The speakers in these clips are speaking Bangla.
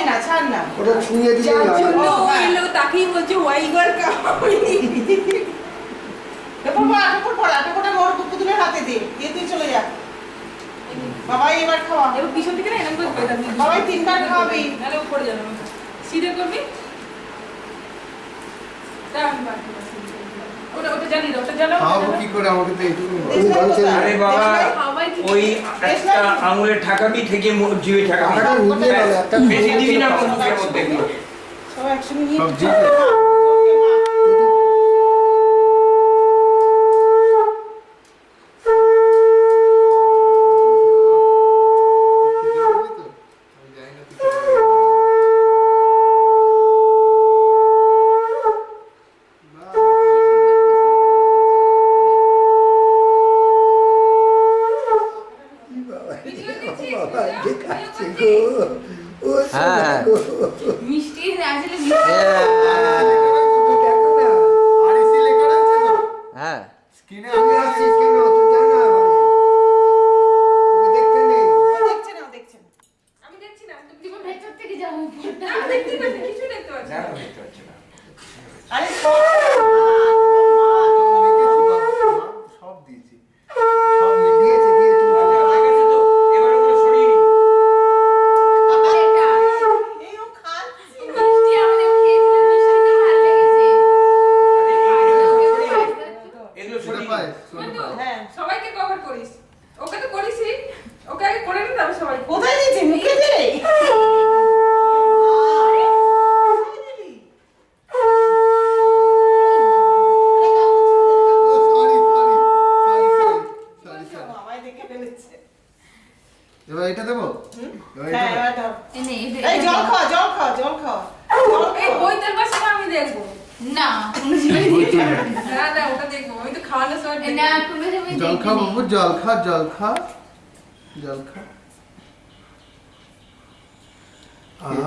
না, ছাড় না। ওটা ছুঁয়ে দিলে যার না। জন্য এলো তাকেই বলছে ওয়াইগার কাউরি। আটাপোটা মোর পুতুলের হাতে দে, দিয়ে তুই চলে যা। বাবাই এবার খাওয়া। এবার পিছন থেকে না এরকম করে পেটাবি। বাবাই 3 বার খাওয়াবি। নাহলে উপরে যাবে। সিধে করবি। দাঁড়ান বাকি আছে। ওটা জানি না, ওটা জানো। খাওয়াবো কি করে, আমাকে তো এইটুকু বলো। আরে বাবা ওই একটা আঙুলের ঠাকাবি থেকে জিভে ঠাকাবি টাকাটা উঠিয়ে গেল, একটা বেশি দিবি না মুখের মধ্যে এগুলো। সব একসঙ্গে নিয়ে সব জিভে? আমি জানি না তুই খেতে পারবি। বাবা, যে কাটছে গো। ও সোনা গো। মিষ্টি আসলে দেখো না। REC লেখা রয়েছে তো? হ্যাঁ স্ক্রিনে তুই আসছিস কেন? তুই জানা ভাই। তোকে দেখতে নেই। দেখছে না, দেখছেন। আমি দেখছি না, তুমি জীবন ভেতর থেকে যাবো না দেখতে পাচ্ছি, কিছু দেখতে পাচ্ছি না না। দেখতে পাচ্ছি না। আরে সব দিয়েছি, সব লিখে দিয়েছে, দিয়ে তুই। আচ্ছা, হয়ে গেছে তো? এবার ওগুলো সরিয়ে নিই। এই ও খাচ্ছে। মিষ্টি আমাদের খেয়েছিলাম, মিষ্টি ভালো লেগেছে। এগুলো সোনা সরিয়ে পায়, নিই। সোনা বন্ধু, পায়। হ্যাঁ। সবাইকে কভার করিস। ওকে তো করিসই, ওকে আগে করে নে তারপর সবাই। কোথায় দিয়েছে? মুখে দে। ও, sorry, sorry. বাবাই দেখে ফেলেছে। এবার এটা দেবো? এবার এটা হ্যাঁ, দেবো? এবার দাও। এনে, এই জল খাওয়া, জল খাওয়া, জল খাওয়া। জল এই খাওয়া। বই তেলবার সময় আমি দেখবো। না, কোনো সময় দিতে হবে না। না না ওটা দেখবো, আমি তো খাওয়ানোর সময় দেখবো। না, কোনো সময় জল দেখতে খা নেই। বাবু, জল খা, জল খা, জল খা।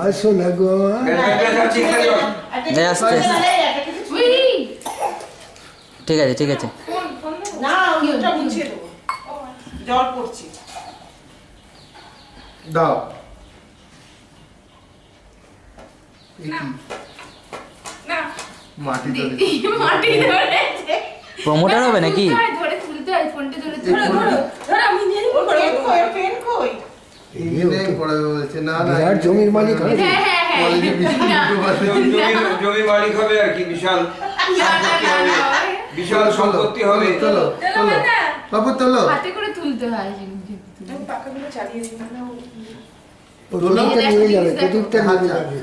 আর সোনা গো। নে আসতে। উই, ঠিক আছে ঠিক আছে ফোন ফোন দেবো? না, ওটা মুছিয়ে দেবো। জল পড়ছে। দাও। এই কি? না মাটি দিদি ধরে। মাটি ধরেছে। প্রমোটার হবে নাকি ধরে তুলতে হয়, ফোনটা ধরে এই ধরো তুলতে ফোন- ধরো ধরো, আমি নিয়ে ওর নিবো। পেন কই, ওর পেন কই? এখানে পড়াবে বলছে, না না বিরাট জমির মালিক হবে। হ্যাঁ হ্যাঁ হ্যাঁ। কলেজে বিস্কুট দুটো বাজে। জমি মালিক হবে আর কি, বিশাল সম্পত্তি হবে, বিশাল সম্পত্তি হবে। তোলো, চলো তোলো। না বাবু তোলো। হাতে করে তুলতে হয় আমি পাখাগুলো চালিয়ে দিই না ও। প্রদীপটা নিয়ে যাবে, প্রদীপটা নিয়ে আচ্ছা। যাবে।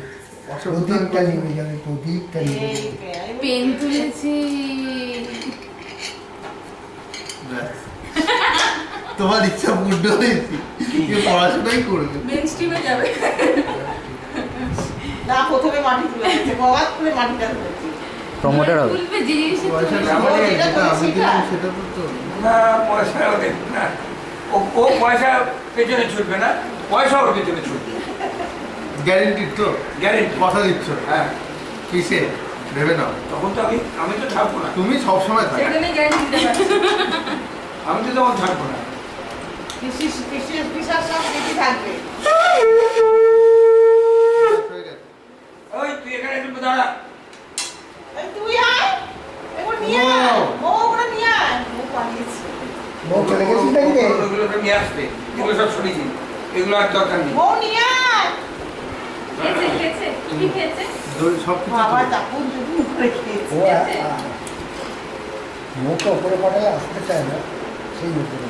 প্রদীপটা নিয়ে যাবে, প্রদীপটা নিয়ে এই যাবে। পেন। পেন তুলেছি। ব্যাস। তোমার ইচ্ছা পূর্ণ হয়েছে, পড়াশোনাই করবে। মেন স্ট্রিমে যাবে। না, প্রথমে মাটি তুলে দিয়েছে, গবাত করে মাটিটা তুলেছে। প্রমোটার হবে তুলবে যে জিনিসটা পয়সাটা ও, আমাদের, এটা যেটা আমি করেছি দিলাম না। সেটা তো তোর। না পয়সা ওদের না, ও পয়সা পেছনে ছুটবে না, পয়সা ওর পেছনে ছুটবে, গ্যারেন্টি তো? গ্যারেন্টি। কথা দিচ্ছ? হ্যাঁ, কিসে? ভেবে নাও। তখন তো আমি তো থাকবো না, তুমি সবসময় থাকো। সেখানে গ্যারান্টি দিতে পারছি। আমি তো তখন থাকবো না। পিসার সব দিদি থাকবে। হয়ে গেছে। ওই তুই এখানে একটু দাঁড়া। এই তুই আয়, এগুলো নিয়ে আয়। ও, ওগুলো নিয়ে আয়। ও পালিয়েছে। বউ চলে গেছিস নাকি রে? ওগুলো নিয়ে আসবে, এগুলো সব সরিয়ে দিন, এগুলো আর দরকার নেই। ও নিয়ে আয়। খেয়েছে খেয়েছে কি খেয়েছে? সবকিছু বাবা তোর। তাপুর যদি করে খেয়েছে। ও মুখ ওপরে পাঠালে আসতে চায় না, সেই উপরে।